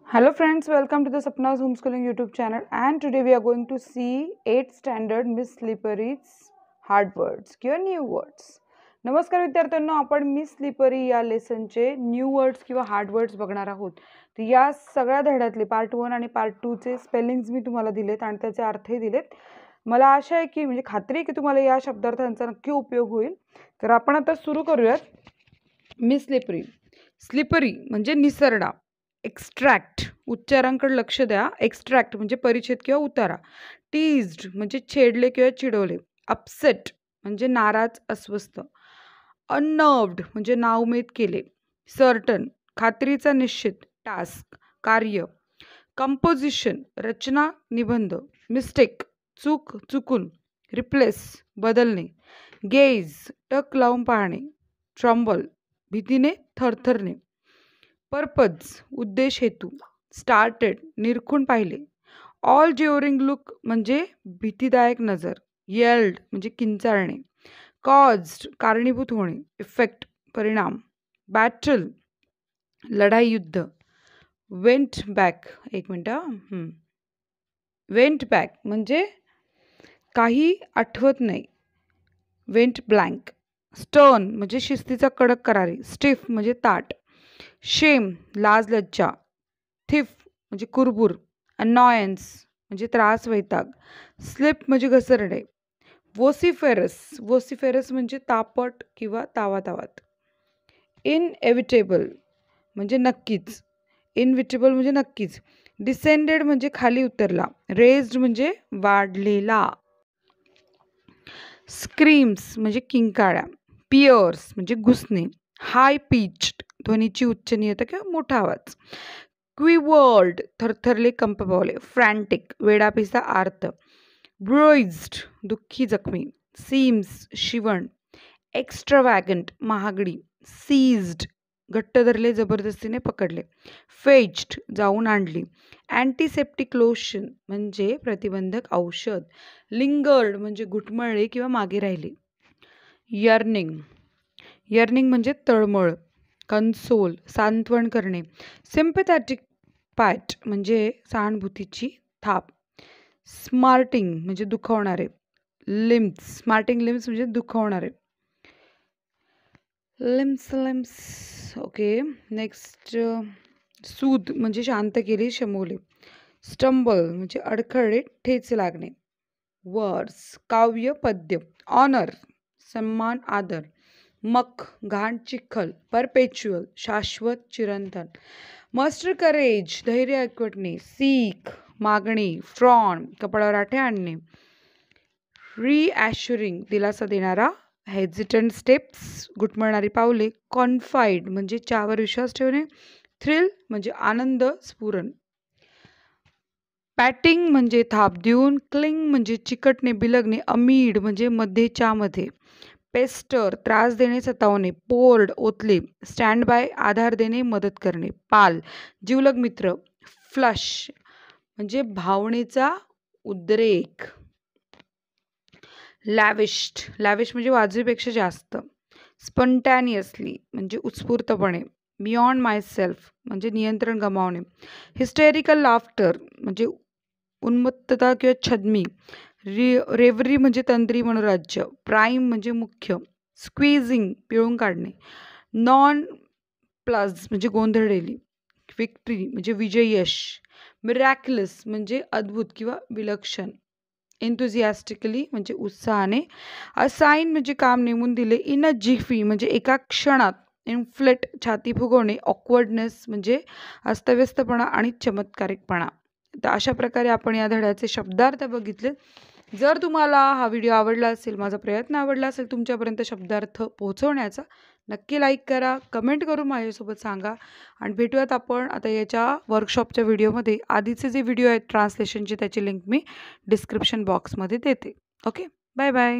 Hello friends, welcome to the Sapna's Homeschooling YouTube channel, and today we are going to see 8th standard Miss Slippery's hard words किंवा new words. नमस्कार विद्यार्थ्यांनो, आपण miss slippery या लेसनचे new words किंवा hard words बघणार आहोत. तर या सगळ्या धड्यातले पार्ट 1 आणि पार्ट 2 चे स्पेलिंग्स मी तुम्हाला दिलेत आणि त्याचे अर्थही दिलेत. मला आशा आहे की खात्री आहे की तुम्हाला या शब्दार्थांचा नक्की उपयोग होईल. तर आपण आता सुरू करूयात. Miss slippery. स्लिपरी म्हणजे निसरडा. एक्स्ट्रॅक्ट उच्चारांकडे लक्ष द्या. एक्स्ट्रॅक्ट म्हणजे परिच्छेद किंवा उतारा. टीज्ड म्हणजे छेडले किंवा चिडवले. अपसेट म्हणजे नाराज, अस्वस्थ. अननर्व्ड म्हणजे नाउमेद केले. सर्टन खात्रीचा, निश्चित. टास्क कार्य. कंपोजिशन रचना, निबंध. मिस्टेक चूक, चुकून. रिप्लेस बदलणे. गेज टक लावून पाहणे. ट्रम्बल भीतीने थरथरणे. पर्पज उद्देश, हेतू. स्टार्टेड निरखून पाहिले. ऑल ज्युरिंग लुक म्हणजे भीतीदायक नजर. येल्ड म्हणजे किंचाळणे. कॉज्ड कारणीभूत होणे. इफेक्ट परिणाम. बॅटल लढाई, युद्ध. वेंट बॅक एक मिनटं. वेंट बॅक म्हणजे काही आठवत नाही. Went blank. स्टर्न म्हणजे शिस्तीचा, कडक, करारी. स्टिफ म्हणजे ताट. शेम लाज, लज्जा. थिफ म्हणजे कुरबुर. अनॉयन्स म्हणजे त्रास, वैताग. स्लिप म्हणजे घसरणे. वोसिफेरस म्हणजे तापट किंवा तावातावात. इनएव्हिटेबल म्हणजे नक्कीच. इनविटेबल म्हणजे नक्कीच. डिसेंडेड म्हणजे खाली उतरला. रेज्ड म्हणजे वाढलेला. स्क्रीम्स म्हणजे किंकाळ्या. पियर्स म्हणजे घुसणे. हाय पिच्ड ध्वनीची उच्चनीयता किंवा मोठा आवाज. क्विवर्ड थरथरले, कंप पावले. फ्रँटिक वेडापिसा, आर्त. ब्रुइज्ड दुःखी, जखमी. सीम्स शिवण. एक्स्ट्रावॅगंट महागडी. सीज्ड घट्ट धरले, जबरदस्तीने पकडले. फेज्ड जाऊन आणली. अँटीसेप्टिक लोशन म्हणजे प्रतिबंधक औषध. लिंगर्ड म्हणजे घुटमळले किंवा मागे राहिले. यर्निंग म्हणजे तळमळ. कन्सोल सांत्वन करणे. सिम्पॅथॅटिक पॅट म्हणजे सहानुभूतीची थाप. स्मार्टिंग म्हणजे दुखवणारे. स्मार्टिंग लिम्स म्हणजे दुखवणारे. Limbs okay. नेक्स्ट सूद म्हणजे शांत केले, शमवले. स्टंबल म्हणजे अडखळले, ठेच लागणे. वर्स काव्य, पद्य. ऑनर सन्मान, आदर. मक घाण, चिखल. परपेच्युअल शाश्वत, चिरंतन. मस्टर करेज धैर्य, ऐकवटणे. सीक मागणी. फ्रॉन कपाळावर आठे आणणे. रिॲश्युरिंग दिलासा देणारा. हेजिटंट स्टेप्स घुटमळणारी पावले. कॉन्फाइड म्हणजे त्यावर विश्वास ठेवणे. थ्रिल म्हणजे आनंद, स्फुरण. पॅटिंग म्हणजे थाप देऊन. क्लिंग म्हणजे चिकटणे, बिलगणे. अमीड म्हणजे मध्ये, च्यामध्ये. पेस्टर त्रास देणे, सतावणे. पोर्ड ओतले. स्टँड बाय आधार देणे, मदत करणे. पाल जीवलग मित्र. फ्लश म्हणजे भावनेचा उद्रेक. लॅविश म्हणजे वाजवीपेक्षा जास्त. स्पॉन्टॅनियसली म्हणजे उत्स्फूर्तपणे. बियॉन्ड माय सेल्फ म्हणजे नियंत्रण गमावणे. हिस्टेरिकल लाफ्टर म्हणजे उन्मत्तता किंवा छद्मी. रेवरी म्हणजे तंद्री, मनोराज्य. प्राईम म्हणजे मुख्य. स्क्वीझिंग पिळून काढणे. नॉन प्लस म्हणजे गोंधळलेली. विक्ट्री म्हणजे विजय, यश. मिरॅक्युलस म्हणजे अद्भुत किंवा विलक्षण. एन्थुझियास्टिकली म्हणजे उत्साहाने. असाइन म्हणजे काम नेमून दिले. इन अ जिफी म्हणजे एका क्षणात. इन्फ्लेट छाती फुगवणे. ऑकवर्डनेस म्हणजे अस्तव्यस्तपणा आणि चमत्कारिकपणा. तर अशा प्रकारे आपण या धड्याचे शब्दार्थ बघितले. जर तुम्हाला हा व्हिडिओ आवडला असेल, माझा प्रयत्न आवडला असेल तुमच्यापर्यंत शब्दार्थ पोहोचवण्याचा, नक्की लाईक करा, कमेंट करून माझ्यासोबत सांगा. आणि भेटूयात आपण आता याच्या वर्कशॉपच्या व्हिडिओमध्ये. आधीचे जे व्हिडिओ आहेत ट्रान्सलेशनचे, त्याची लिंक मी डिस्क्रिप्शन बॉक्समध्ये देते. Okay, bye bye.